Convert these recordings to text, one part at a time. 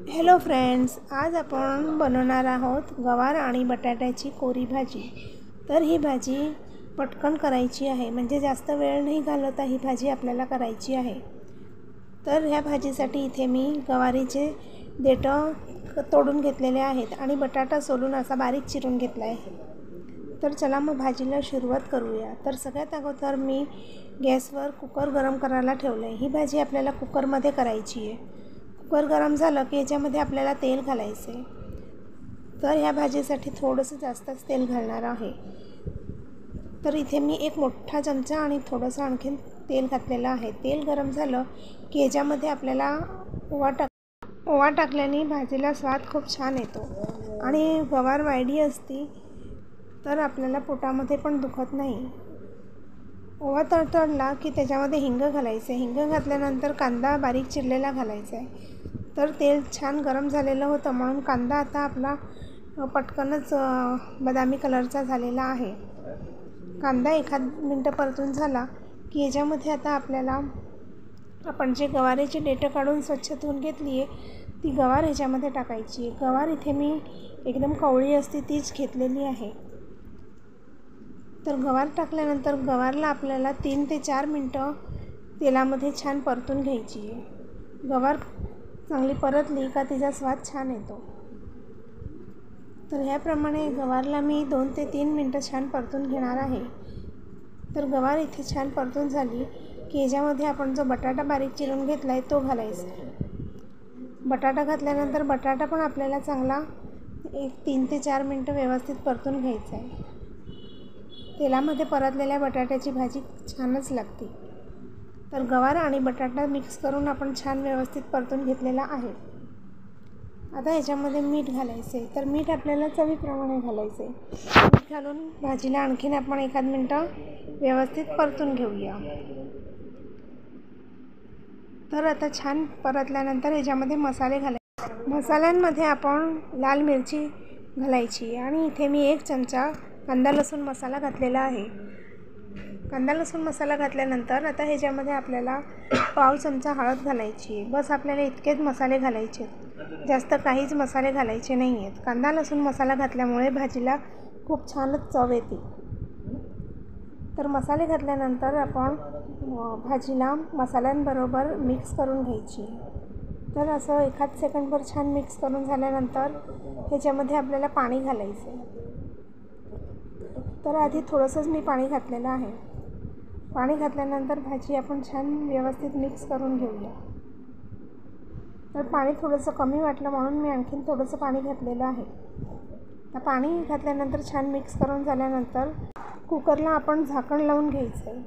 Hello friends, आज आपण बनवणार आहोत गवार आणि बटाट्याची कोरी भाजी। तर ही भाजी पटकन करायची आहे, म्हणजे जास्त वेळ नाही घालवता ही भाजी आपल्याला करायची आहे। तर ह्या भाजीसाठी इथे मी गवारीचे देठं तोडून घेतलेले आहेत आणि बटाटा सोलून असा बारीक चिरून घेतला आहे। तर चला मग भाजीला सुरुवात करूया। तर सगळ्यात अगोदर मी गॅसवर कुकर गरम करायला ठेवलं आहे। ही भाजी आपल्याला कुकरमध्ये करायची आहे। कुकर गरम झालं की याच्यामध्ये आपल्याला तेल घालायचं आहे। तर ह्या भाजीसाठी थोडंसं जास्तच तेल घालणार आहे। तर इथे मी एक मोठा चमचा आणि थोडंसं आणखीन तेल घातलेलं आहे। तेल गरम झालं की याच्यामध्ये आपल्याला ओवा टाकल्याने भाजीला स्वाद खूप छान येतो आणि गवार वायडी असती तर आपल्याला पोटामध्ये पण दुखत नाही। ओवा तडतडला की त्याच्यामध्ये हिंग घालायचं आहे। हिंग घातल्यानंतर कांदा बारीक चिरलेला घालायचा आहे। तर तेल छान गरम झालेलं होतं म्हणून कांदा आता आपला पटकनच बदामी कलरचा झालेला आहे। कांदा एखाद मिनटं परतून झाला की याच्यामध्ये आता आपल्याला आपण जे गवारीची देठं काढून स्वच्छ धुवून घेतली आहे ती गवार ह्याच्यामध्ये टाकायची आहे। गवार इथे मी एकदम कवळी असते तीच घेतलेली आहे। तर गवार टाकल्यानंतर गवारला आपल्याला 3 ते 4 मिनटं तेलामध्ये छान परतून घ्यायची आहे। गवार चांगली परतली का तिचा स्वाद छान येतो। तर ह्याप्रमाणे गवारला मी 2 ते 3 मिनटं छान परतून घेणार आहे। तर गवार इथे छान परतून झाली की याच्यामध्ये आपण जो बटाटा बारीक चिरून घेतला आहे तो घालायचा। बटाटा घातल्यानंतर बटाटा पण आपल्याला चांगला 3 ते 4 मिनटं व्यवस्थित परतून घ्यायचा आहे। तेलामध्ये परतलेल्या बटाट्याची भाजी छानच लागते। तर गवार आणि बटाटा मिक्स करून आपण छान व्यवस्थित परतून घेतलेला आहे। आता याच्यामध्ये मीठ घालायचं आहे। तर मीठ आपल्याला चवीप्रमाणे घालायचं आहे। मीठ घालून भाजीला आणखीन आपण एखाद मिनटं व्यवस्थित परतून घेऊया। तर आता छान परतल्यानंतर याच्यामध्ये मसाले घालायचे। मसाल्यांमध्ये आपण लाल मिरची घालायची आणि इथे मी 1 चमचा कांदा लसूण मसाला घातलेला आहे। कांदा लसूण मसाला घातल्यानंतर आता ह्याच्यामध्ये आपल्याला पाव चमचा हळद घालायची आहे। बस आपल्याला इतकेच मसाले घालायचे, जास्त काहीच मसाले घालायचे नाही आहेत। कांदा लसूण मसाला घातल्यामुळे भाजीला खूप छानच चव येते। तर मसाले घातल्यानंतर आपण भाजीला मसाल्यांबरोबर मिक्स करून घ्यायची। तर असं एखाद सेकंडभर छान मिक्स करून झाल्यानंतर ह्याच्यामध्ये आपल्याला पाणी घालायचं आहे। तर आधी थोडंसंच मी पाणी घातलेलं आहे। पाणी घातल्यानंतर भाजी आपण छान व्यवस्थित मिक्स करून घेऊया। तर पाणी थोडंसं कमी वाटलं म्हणून मी आणखीन थोडंसं पाणी घातलेलं आहे। तर पाणी घातल्यानंतर छान मिक्स करून झाल्यानंतर कुकरला आपण झाकण लावून घ्यायचं आहे।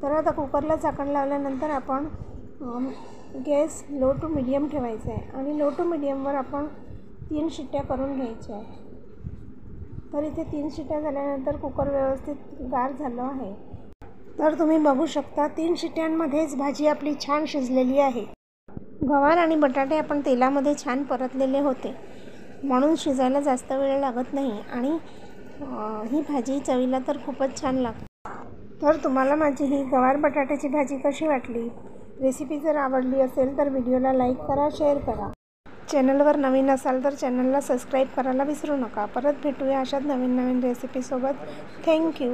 तर आता कुकरला झाकण लावल्यानंतर आपण गॅस लो टू मीडियम ठेवायचा आहे आणि लो टू मीडियमवर आपण 3 शिट्ट्या करून घ्यायच्या आहे। तर इथे 3 शिट्ट्या झाल्यानंतर कुकर व्यवस्थित गार झालं आहे। तर तुम्ही बघू शकता 3 शिट्ट्यांमध्येच भाजी आपली छान शिजलेली आहे। गवार आणि बटाटे आपण तेलामध्ये छान परतलेले होते म्हणून शिजायला जास्त वेळ लागत नाही आणि ही भाजी चवीला तर खूपच छान लागते। तर तुम्हाला माझी ही गवार बटाट्याची भाजी कशी वाटली? रेसिपी जर आवडली असेल तर व्हिडिओला लाईक करा, शेअर करा। चॅनलवर नवीन असाल तर चॅनलला सबस्क्राईब करायला विसरू नका। परत भेटूया अशाच नवीन रेसिपीसोबत। थँक्यू।